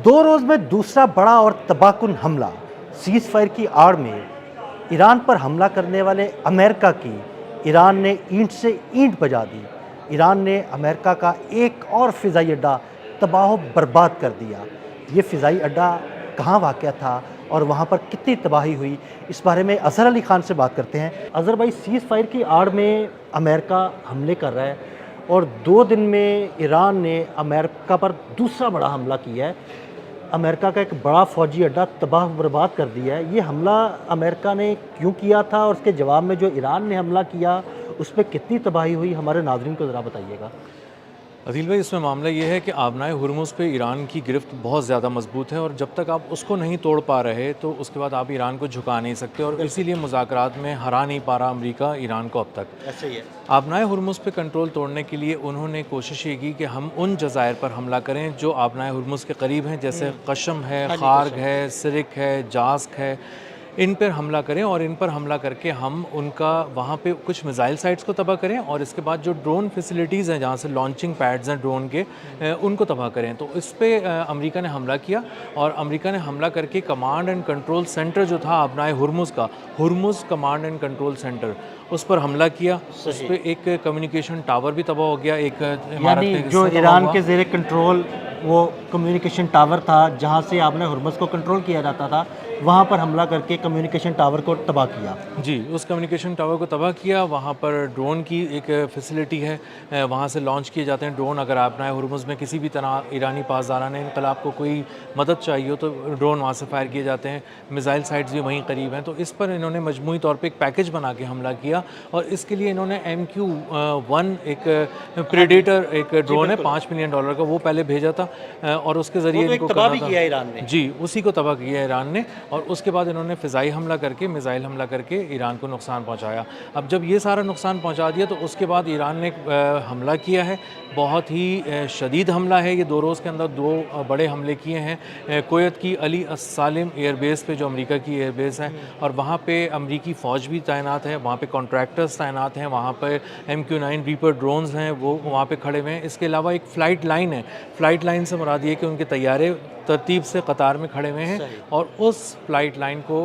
दो रोज़ में दूसरा बड़ा और तबाहकुन हमला, सीज़ फायर की आड़ में ईरान पर हमला करने वाले अमेरिका की ईरान ने ईंट से ईंट बजा दी। ईरान ने अमेरिका का एक और फ़िज़ाई अड्डा तबाह बर्बाद कर दिया। ये फ़िज़ाई अड्डा कहाँ वाक़या था और वहाँ पर कितनी तबाही हुई, इस बारे में अज़हर अली ख़ान से बात करते हैं। अज़हर भाई, सीज़ फायर की आड़ में अमेरिका हमले कर रहा है और 2 दिन में ईरान ने अमेरिका पर दूसरा बड़ा हमला किया है। अमेरिका का एक बड़ा फ़ौजी अड्डा तबाह बर्बाद कर दिया है। ये हमला अमेरिका ने क्यों किया था और उसके जवाब में जो ईरान ने हमला किया उस पे कितनी तबाही हुई, हमारे नाज़रीन को ज़रा बताइएगा। अदील भाई, इसमें मामला ये है कि आबनाए हुर्मुज़ पे ईरान की गिरफ्त बहुत ज़्यादा मजबूत है और जब तक आप उसको नहीं तोड़ पा रहे तो उसके बाद आप ईरान को झुका नहीं सकते और इसीलिए मुज़ाकरात में हरा नहीं पा रहा अमेरिका ईरान को अब तक। ऐसे ही है। आबनाए हुर्मुज़ पे कंट्रोल तोड़ने के लिए उन्होंने कोशिश ये की कि हम उन जज़ायर पर हमला करें जो आबनाए हुर्मुज़ के करीब हैं, जैसे कशम है, खार्ग है, सिरिक है, जास्क है, इन पर हमला करें और इन पर हमला करके हम उनका वहाँ पे कुछ मिसाइल साइट्स को तबाह करें और इसके बाद जो ड्रोन फैसिलिटीज़ हैं जहाँ से लॉन्चिंग पैड्स हैं ड्रोन के, उनको तबाह करें। तो इस पे अमेरिका ने हमला किया और अमेरिका ने हमला करके कमांड एंड कंट्रोल सेंटर जो था आबनाए हुर्मुज़ का, Hormuz command and control centre, उस पर हमला किया। उस पर एक कम्युनिकेशन टावर भी तबाह हो गया, एक इमारत यानी पे जो हिस्सा तबाह ईरान हुआ। के ज़ेरे कंट्रोल वो कम्युनिकेशन टावर था जहाँ से आपने हुर्मुज़ को कंट्रोल किया जाता था, वहाँ पर हमला करके कम्युनिकेशन टावर को तबाह किया। जी, उस कम्युनिकेशन टावर को तबाह किया। वहाँ पर ड्रोन की एक फैसिलिटी है, वहाँ से लॉन्च किए जाते हैं ड्रोन। अगर आबनाए हुर्मुज़ में किसी भी तरह ईरानी पासदारान इनकलाब को कोई मदद चाहिए हो तो ड्रोन वहाँ से फायर किए जाते हैं। मिसाइल साइट्स भी वहीं करीब हैं। तो इस पर इन्होंने मजमूई तौर पे एक पैकेज बना के हमला किया और इसके लिए इन्होंने MQ-1 एक प्रेडेटर एक ड्रोन है $5 मिलियन का, वो पहले भेजा था और उसके ज़रिए इनको तबाह भी करना था। किया ईरान ने। जी, उसी को तबाह किया ईरान ने और उसके बाद इन्होंने फ़िज़ाई हमला करके, मिसाइल हमला करके ईरान को नुकसान पहुंचाया। अब जब ये सारा नुकसान पहुंचा दिया तो उसके बाद ईरान ने हमला किया है, बहुत ही शदीद हमला है। ये 2 रोज़ के अंदर 2 बड़े हमले किए हैं। कुवैत की अली अस्सालिम एयरबेस पे, जो अमेरिका की एयरबेस है, और वहाँ पे अमेरिकी फ़ौज भी तैनात है, वहाँ पे कॉन्ट्रैक्टर्स तैनात हैं, वहाँ पर MQ-9 रीपर ड्रोन्स हैं, वो वहाँ पे खड़े हुए हैं। इसके अलावा एक फ़्लाइट लाइन है। फ़्लाइट लाइन से मुराद ये कि उनके तैयारे तरतीब से कतार में खड़े हुए हैं और उस फ्लाइट लाइन को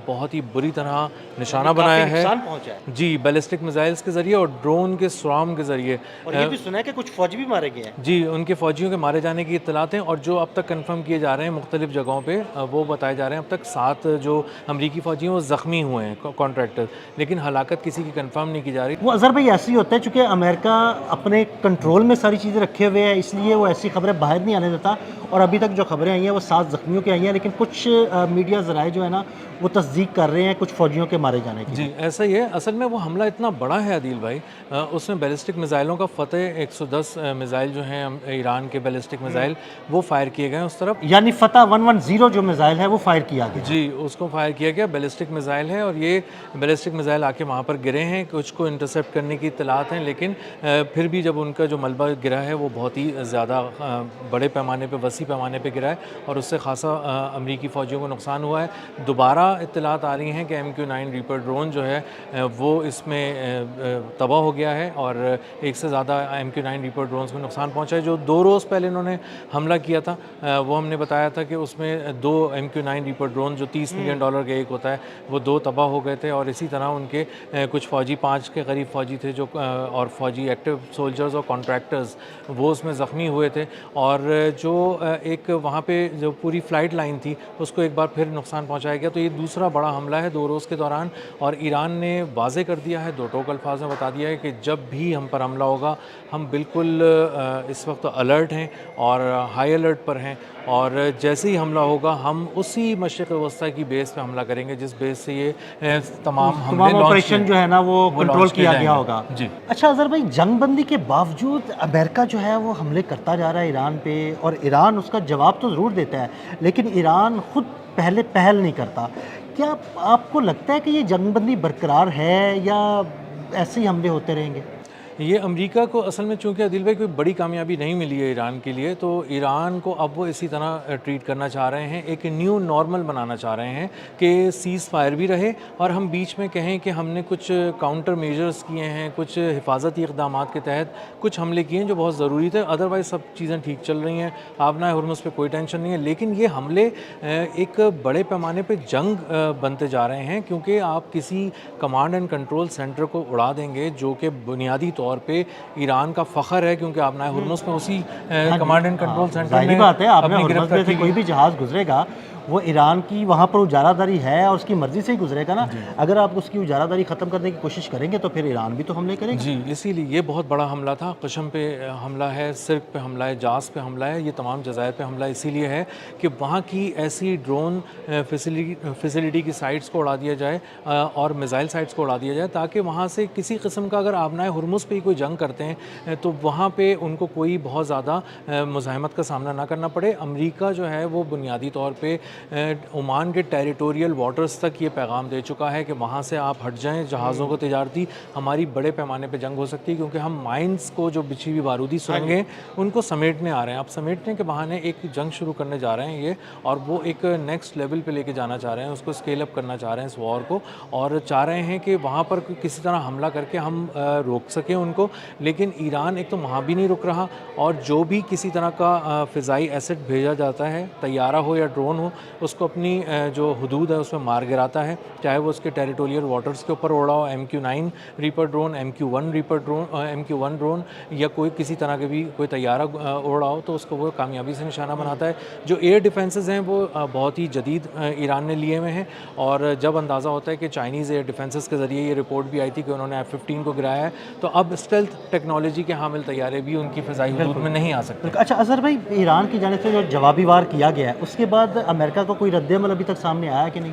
बहुत ही बुरी तरह निशाना बनाया है। नुकसान पहुंचा है। जी, बैलिस्टिक मिसाइल्स के ज़रिए और ड्रोन के स्वार्म के ज़रिए। और ये भी सुना है कि कुछ फौजी भी मारे गए हैं। जी, उनके फ़ौजियों के मारे जाने की इत्तलात हैं और जो अब तक कंफर्म किए जा रहे हैं मुख्तलिफ़ जगहों पे, वो बताए जा रहे हैं अब तक 7 जो अमरीकी फ़ौजी हैं वो ज़ख्मी हुए हैं, कॉन्ट्रैक्टर, लेकिन हलाकत किसी की कंफर्म नहीं की जा रही। वो अज़हर भाई, ऐसे ही होता है चूँकि अमेरिका अपने कंट्रोल में सारी चीज़ें रखे हुए हैं, इसलिए वो ऐसी खबरें बाहर नहीं आने देता। और अभी तक जो खबरें आई हैं वो 7 ज़ख्मियों की आई हैं, लेकिन कुछ मीडिया ज़राए जो है ना वो तस्दीक कर रहे हैं कुछ फ़ौजियों के मारे जाने की। जी, ऐसा ही है। असल में वो हमला इतना बड़ा है आदिल भाई, उसमें बैलिस्टिक मिसाइलों का फ़तेह 110 मिसाइल जो हैं ईरान के बैलिस्टिक मिसाइल, वो फायर किए गए हैं उस तरफ। यानी फतह 110 जो मिसाइल है वो फायर किया गया। जी, उसको फायर किया गया। बैलिस्टिक मिसाइल है और ये बैलिस्टिक मिसाइल आके वहाँ पर गिरे हैं, कुछ को इंटरसेप्ट करने की इत्तलात हैं, लेकिन फिर भी जब उनका जो मलबा गिरा है वो बहुत ही ज़्यादा बड़े पैमाने पे, वसी पैमाने पे गिरा है और उससे खासा अमरीकी फ़ौजियों को नुकसान हुआ है। दोबारा इत्तलात आ रही हैं कि MQ-9 रीपर ड्रोन जो है वो इसमें तबाह हो गया है और एक से ज़्यादा MQ-9 रीपर ड्रोन्स को नुकसान पहुंचा है। जो 2 रोज़ पहले इन्होंने हमला किया था, वो हमने बताया था कि उसमें 2 MQ-9 रीपर ड्रोन जो $30 मिलियन का एक होता है, वो 2 तबाह हो गए थे और इसी तरह उनके कुछ फ़ौजी, 5 के करीब फ़ौजी थे जो और फ़ौजी एक्टिव सोल्जर्स और कॉन्ट्रैक्टर्स, वो उसमें ज़ख्मी हुए थे। और जो एक वहाँ पे जो पूरी फ़्लाइट लाइन थी उसको एक बार फिर नुकसान पहुँचाया गया। तो ये दूसरा बड़ा हमला है 2 रोज़ के दौरान और ईरान ने वाज़े कर दिया है, 2 टोक अल्फाज में बता दिया है कि जब भी हम पर हमला होगा हम बिल्कुल इस वक्त अलर्ट हैं और हाई अलर्ट पर हैं और जैसे ही हमला होगा हम उसी मशरिक़ वस्ता की बेस पे हमला करेंगे जिस बेस से ये तमाम हमले ऑपरेशन जो है ना वो कंट्रोल लॉन्च किए किया गया जाएंगे। होगा। जी। अच्छा अज़हर भाई, जंगबंदी के बावजूद अमेरिका जो है वो हमले करता जा रहा है ईरान पे और ईरान उसका जवाब तो ज़रूर देता है, लेकिन ईरान खुद पहल नहीं करता। क्या आपको लगता है कि ये जंगबंदी बरकरार है या ऐसे ही हमले होते रहेंगे? یہ امریکہ کو اصل میں چونکہ عادل بھائی کوئی بڑی کامیابی نہیں ملی ہے ایران کے لیے، تو ایران کو اب وہ اسی طرح ٹریٹ کرنا چاہ رہے ہیں، ایک نیو نارمل بنانا چاہ رہے ہیں کہ سیز فائر بھی رہے اور ہم بیچ میں کہیں کہ ہم نے کچھ کاؤنٹر میجرز کیے ہیں، کچھ حفاظتی اقدامات کے تحت کچھ حملے کیے ہیں جو بہت ضروری تھے، ادروائز سب چیزیں ٹھیک چل رہی ہیں، آبنائے ہرمز پہ کوئی ٹینشن نہیں ہے۔ لیکن یہ حملے ایک بڑے پیمانے پہ جنگ بنتے جا رہے ہیں، کیونکہ آپ کسی کمانڈ اینڈ کنٹرول سینٹر کو اڑا دیں گے جو کہ بنیادی طور پہ ایران کا فخر ہے، کیونکہ آبنائے ہرمز میں اسی کمانڈ اینڈ کنٹرول سینٹر ظاہری میں بات ہے، آپ نے اپنی ہرمز میں گرفتاری سے کوئی بھی جہاز گزرے گا وہ ایران کی وہاں پر اجارہ داری ہے اور اس کی مرضی سے ہی گزرے گا نا۔ اگر آپ اس کی اجارہ داری ختم کرنے کی کوشش کریں گے تو پھر ایران بھی تو حملے کرے گا۔ جی، اسی لیے یہ بہت بڑا حملہ تھا، قشم پہ حملہ ہے، سرک پہ حملہ ہے، جاس پہ حملہ ہے، یہ تمام جزائر پہ حملہ اسی لیے ہے کہ وہاں کی ایسی ڈرون فیسلٹی کی سائٹس کو اڑا دیا جائے اور میزائل سائٹس کو اڑا دیا جائے، تاکہ وہاں سے کسی قسم کا اگر آبنائے ہرمز پہ ہی کوئی جنگ کرتے ہیں تو وہاں پہ ان کو کوئی بہت زیادہ مزاحمت کا سامنا نہ کرنا پڑے۔ امریکہ جو ہے وہ بنیادی طور پہ عمان کے ٹیریٹوریل واٹرز تک یہ پیغام دے چکا ہے کہ وہاں سے آپ ہٹ جائیں جہازوں کو تجارتی، ہماری بڑے پیمانے پہ جنگ ہو سکتی ہے، کیونکہ ہم مائنز کو جو بچھی ہوئی بارودی سرنگیں ان کو سمیٹنے آ رہے ہیں، اب سمیٹنے کے بہانے ایک جنگ شروع کرنے جا رہے ہیں یہ، اور وہ ایک نیکسٹ لیول پہ لے کے جانا چاہ رہے ہیں، اس کو اسکیل اپ کرنا چاہ رہے ہیں اس وار کو، اور چاہ رہے ہیں کہ وہاں پر کسی طرح حملہ کر کے ہم روک سکیں ان کو۔ لیکن ایران ایک تو وہاں بھی نہیں رک رہا، اور جو بھی کسی طرح کا فضائی ایسٹ بھیجا جاتا ہے، طیارہ ہو یا ڈرون ہو، اس کو اپنی جو حدود ہے اس میں مار گراتا ہے، چاہے وہ اس کے ٹیریٹوریل واٹرز کے اوپر اڑا ہو، MQ-9 reaper drone, MQ-1 reaper drone, MQ-1 drone, یا کوئی کسی طرح کے بھی کوئی طیارہ اڑا ہو تو اس کو وہ کامیابی سے نشانہ بناتا ہے۔ جو ایئر ڈیفنسز ہیں وہ بہت ہی جدید ایران نے لیے ہوئے ہیں، اور جب اندازہ ہوتا ہے کہ چائنیز ایئر ڈیفنسز کے ذریعے یہ رپورٹ بھی آئی تھی کہ انہوں نے F-15 کو گرایا ہے، تو اب اسٹیلتھ ٹیکنالوجی کے حامل طیارے بھی ان کی فضائی حدود میں نہیں آ سکتے۔ اچھا اظہر بھائی، ایران کی جانب سے جو جوابی وار کیا گیا ہے اس کے بعد امریکہ کا کوئی رد عمل ابھی تک سامنے آیا کہ نہیں؟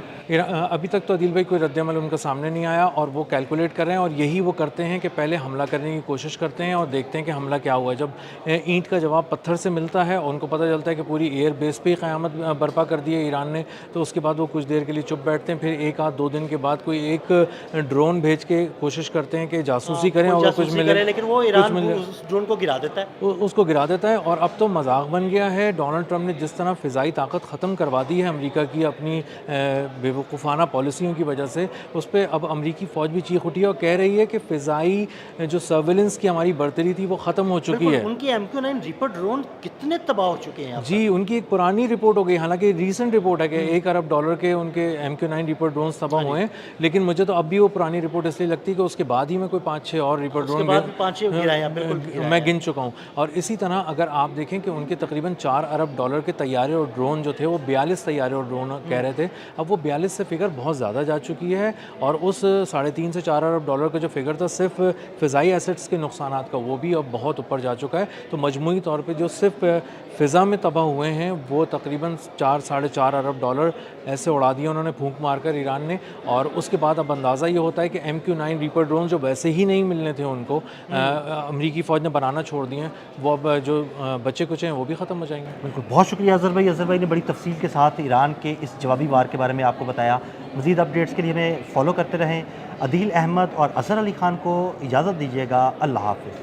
ابھی تک تو عادل بھائی کوئی رد عمل ان کا سامنے نہیں آیا، اور وہ کیلکولیٹ کر رہے ہیں، اور یہی وہ کرتے ہیں کہ پہلے حملہ کرنے کی کوشش کرتے ہیں اور دیکھتے ہیں کہ حملہ کیا ہوا ہے۔ جب اینٹ کا جواب پتھر سے ملتا ہے اور ان کو پتہ چلتا ہے کہ پوری ایئر بیس پہ ہی قیامت برپا کر دی ہے ایران نے، تو اس کے بعد وہ کچھ دیر کے لیے چپ بیٹھتے ہیں، پھر ایک آدھ دو دن کے بعد کوئی ایک ڈرون بھیج کے کوشش کرتے ہیں کہ جاسوسی کریں، اور کچھ ملے، لیکن وہ ایران اس ڈرون کو گرا دیتا ہے، اس کو گرا دیتا ہے۔ اور اب تو مذاق بن گیا ہے، ڈونلڈ ٹرمپ نے جس طرح فضائی طاقت ختم کروا دی ہے امریکہ کی اپنی بے وقوفانہ پالیسیوں کی وجہ سے، اس پہ اب امریکی فوج بھی چیخ اٹھی ہے اور کہہ رہی ہے کہ فضائی جو سرویلنس کی ہماری برتری تھی وہ ختم ہو چکی ہے۔ ان کی MQ-9 ریپر ڈرون کتنے تباہ ہو چکے ہیں؟ جی، ان کی ایک پرانی رپورٹ ہو گئی، حالانکہ ریسنٹ رپورٹ ہے کہ $1 ارب کے ان کے MQ-9 ریپر ڈرونز تباہ ہوئے ہیں، لیکن مجھے تو اب بھی وہ پرانی رپورٹ اس لیے لگتی ہے کہ اس کے بعد ہی میں کوئی 5-6 اور ریپر ڈرون میں گن چکا ہوں۔ اور اسی طرح اگر آپ دیکھیں کہ ان کے تقریباً $4 ارب کے طیارے اور ڈرون جو تھے وہ 42 طیارے اور ڈرون کہہ رہے تھے، اب وہ 42 سے فگر بہت زیادہ جا چکی ہے، اور اس 3.5 سے $4 ارب کا جو فگر تھا صرف فضائی ایسٹس کے نقصانات کا، وہ بھی اب بہت اوپر جا چکا ہے۔ تو مجموعی طور پہ جو صرف فضا میں تباہ ہوئے ہیں وہ تقریباً $4-4.5 ارب ایسے اڑا دیے انہوں نے پھونک مار کر ایران نے۔ اور اس کے بعد اب اندازہ یہ ہوتا ہے کہ MQ-9 ریپر ڈرون جو ویسے ہی نہیں ملنے تھے ان کو، امریکی فوج نے بنانا چھوڑ دیے ہیں، وہ اب جو بچے کچھ ہیں وہ بھی ختم ہو جائیں گے۔ بالکل، بہت شکریہ اظہر بھائی۔ اظہر بھائی نے بڑی تفصیل کے ساتھ ایران کے اس جوابی وار کے بارے میں آپ کو بتایا۔ مزید اپڈیٹس کے لیے ہمیں فالو کرتے رہیں۔ عدیل احمد اور اظہر علی خان کو اجازت دیجیے گا، اللہ حافظ۔